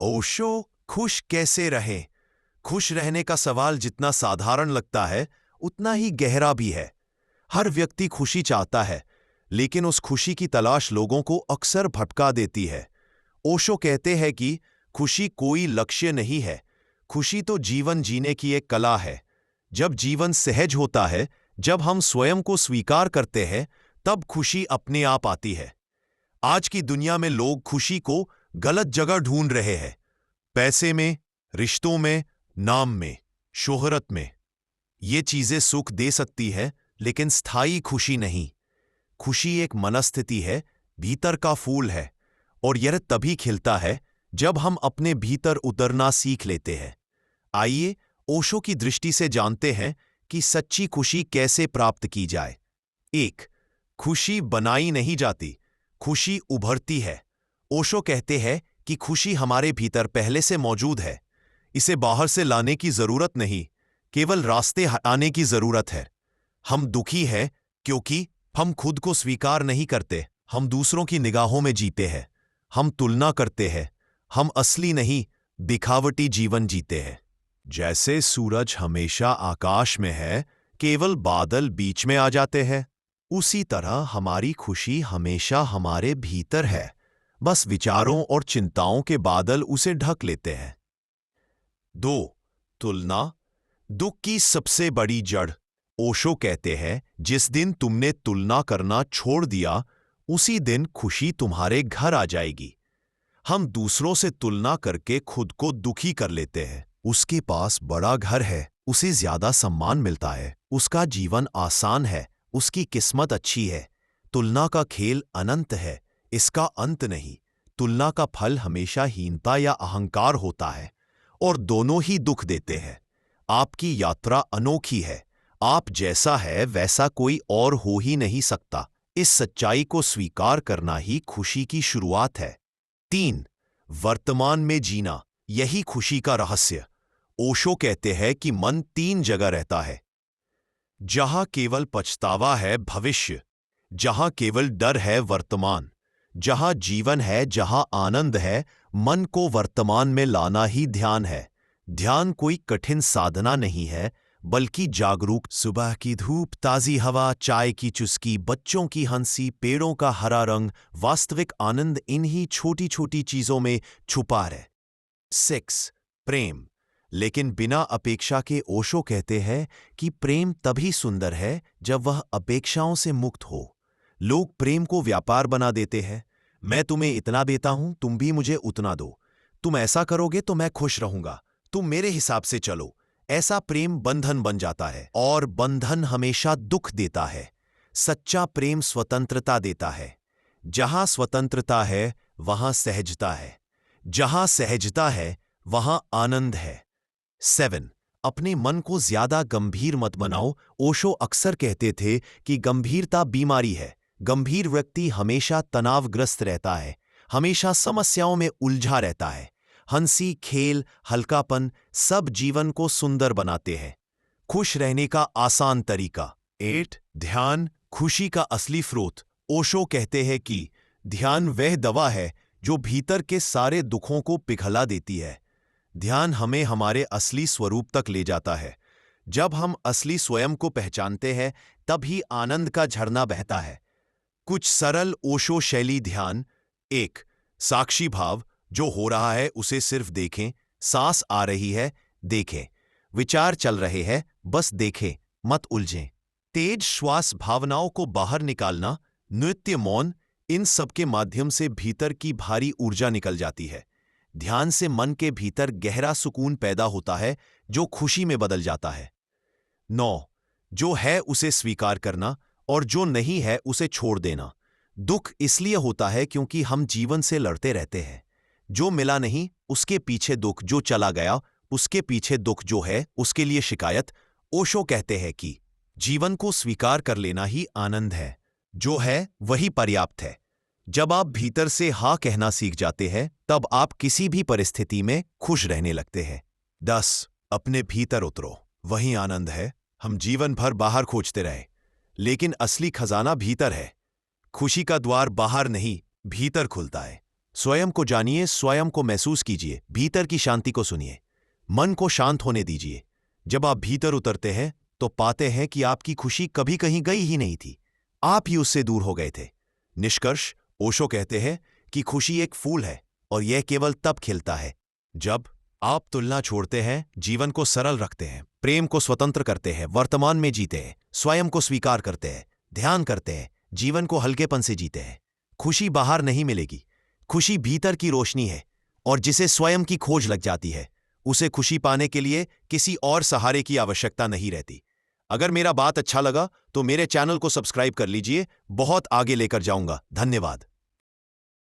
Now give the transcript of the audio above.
ओशो खुश कैसे रहें? खुश रहने का सवाल जितना साधारण लगता है उतना ही गहरा भी है। हर व्यक्ति खुशी चाहता है, लेकिन उस खुशी की तलाश लोगों को अक्सर भटका देती है। ओशो कहते हैं कि खुशी कोई लक्ष्य नहीं है, खुशी तो जीवन जीने की एक कला है। जब जीवन सहज होता है, जब हम स्वयं को स्वीकार करते हैं, तब खुशी अपने आप आती है। आज की दुनिया में लोग खुशी को गलत जगह ढूंढ रहे हैं। पैसे में, रिश्तों में, नाम में, शोहरत में। ये चीजें सुख दे सकती है, लेकिन स्थायी खुशी नहीं। खुशी एक मनस्थिति है, भीतर का फूल है, और यह तभी खिलता है जब हम अपने भीतर उतरना सीख लेते हैं। आइए ओशो की दृष्टि से जानते हैं कि सच्ची खुशी कैसे प्राप्त की जाए। 1. खुशी बनाई नहीं जाती, खुशी उभरती है। ओशो कहते हैं कि खुशी हमारे भीतर पहले से मौजूद है। इसे बाहर से लाने की जरूरत नहीं, केवल रास्ते हटाने की जरूरत है। हम दुखी हैं क्योंकि हम खुद को स्वीकार नहीं करते, हम दूसरों की निगाहों में जीते हैं, हम तुलना करते हैं, हम असली नहीं दिखावटी जीवन जीते हैं। जैसे सूरज हमेशा आकाश में है, केवल बादल बीच में आ जाते हैं, उसी तरह हमारी खुशी हमेशा हमारे भीतर है, बस विचारों और चिंताओं के बादल उसे ढक लेते हैं। 2. तुलना दुख की सबसे बड़ी जड़। ओशो कहते हैं, जिस दिन तुमने तुलना करना छोड़ दिया, उसी दिन खुशी तुम्हारे घर आ जाएगी। हम दूसरों से तुलना करके खुद को दुखी कर लेते हैं। उसके पास बड़ा घर है, उसे ज्यादा सम्मान मिलता है, उसका जीवन आसान है, उसकी किस्मत अच्छी है। तुलना का खेल अनंत है, इसका अंत नहीं। तुलना का फल हमेशा हीनता या अहंकार होता है, और दोनों ही दुख देते हैं। आपकी यात्रा अनोखी है, आप जैसा है वैसा कोई और हो ही नहीं सकता। इस सच्चाई को स्वीकार करना ही खुशी की शुरुआत है। 3. वर्तमान में जीना, यही खुशी का रहस्य। ओशो कहते हैं कि मन 3 जगह रहता है। जहां केवल पछतावा है भविष्य, जहां केवल डर है वर्तमान, जहां जीवन है, जहां आनंद है। मन को वर्तमान में लाना ही ध्यान है। ध्यान कोई कठिन साधना नहीं है, बल्कि जागरूक सुबह की धूप, ताजी हवा, चाय की चुस्की, बच्चों की हंसी, पेड़ों का हरा रंग, वास्तविक आनंद इन्हीं छोटी छोटी चीजों में छुपा है। 6. प्रेम, लेकिन बिना अपेक्षा के। ओशो कहते हैं कि प्रेम तभी सुंदर है जब वह अपेक्षाओं से मुक्त हो। लोग प्रेम को व्यापार बना देते हैं। मैं तुम्हें इतना देता हूं, तुम भी मुझे उतना दो। तुम ऐसा करोगे तो मैं खुश रहूंगा, तुम मेरे हिसाब से चलो। ऐसा प्रेम बंधन बन जाता है, और बंधन हमेशा दुख देता है। सच्चा प्रेम स्वतंत्रता देता है। जहां स्वतंत्रता है वहां सहजता है, जहां सहजता है वहां आनंद है। 7. अपने मन को ज्यादा गंभीर मत बनाओ। ओशो अक्सर कहते थे कि गंभीरता बीमारी है। गंभीर व्यक्ति हमेशा तनावग्रस्त रहता है, हमेशा समस्याओं में उलझा रहता है। हंसी, खेल, हल्कापन सब जीवन को सुंदर बनाते हैं। खुश रहने का आसान तरीका। 8. ध्यान, खुशी का असली स्रोत। ओशो कहते हैं कि ध्यान वह दवा है जो भीतर के सारे दुखों को पिघला देती है। ध्यान हमें हमारे असली स्वरूप तक ले जाता है। जब हम असली स्वयं को पहचानते हैं, तभी आनंद का झरना बहता है। कुछ सरल ओशो शैली ध्यान। 1. साक्षी भाव, जो हो रहा है उसे सिर्फ देखें। सांस आ रही है, देखें। विचार चल रहे हैं, बस देखें, मत उलझें। तेज श्वास, भावनाओं को बाहर निकालना। नृत्य, मौन, इन सब के माध्यम से भीतर की भारी ऊर्जा निकल जाती है। ध्यान से मन के भीतर गहरा सुकून पैदा होता है, जो खुशी में बदल जाता है। 9. जो है उसे स्वीकार करना, और जो नहीं है उसे छोड़ देना। दुख इसलिए होता है क्योंकि हम जीवन से लड़ते रहते हैं। जो मिला नहीं उसके पीछे दुख, जो चला गया उसके पीछे दुख, जो है उसके लिए शिकायत। ओशो कहते हैं कि जीवन को स्वीकार कर लेना ही आनंद है। जो है वही पर्याप्त है। जब आप भीतर से हाँ कहना सीख जाते हैं, तब आप किसी भी परिस्थिति में खुश रहने लगते हैं। 10. अपने भीतर उतरो, वही आनंद है। हम जीवन भर बाहर खोजते रहे, लेकिन असली खजाना भीतर है। खुशी का द्वार बाहर नहीं, भीतर खुलता है। स्वयं को जानिए, स्वयं को महसूस कीजिए, भीतर की शांति को सुनिए, मन को शांत होने दीजिए। जब आप भीतर उतरते हैं तो पाते हैं कि आपकी खुशी कभी कहीं गई ही नहीं थी, आप ही उससे दूर हो गए थे। निष्कर्ष, ओशो कहते हैं कि खुशी एक फूल है और यह केवल तब खिलता है जब आप तुलना छोड़ते हैं, जीवन को सरल रखते हैं, प्रेम को स्वतंत्र करते हैं, वर्तमान में जीते हैं, स्वयं को स्वीकार करते हैं, ध्यान करते हैं, जीवन को हल्केपन से जीते हैं। खुशी बाहर नहीं मिलेगी, खुशी भीतर की रोशनी है, और जिसे स्वयं की खोज लग जाती है उसे खुशी पाने के लिए किसी और सहारे की आवश्यकता नहीं रहती। अगर मेरा बात अच्छा लगा तो मेरे चैनल को सब्सक्राइब कर लीजिए, बहुत आगे लेकर जाऊंगा। धन्यवाद।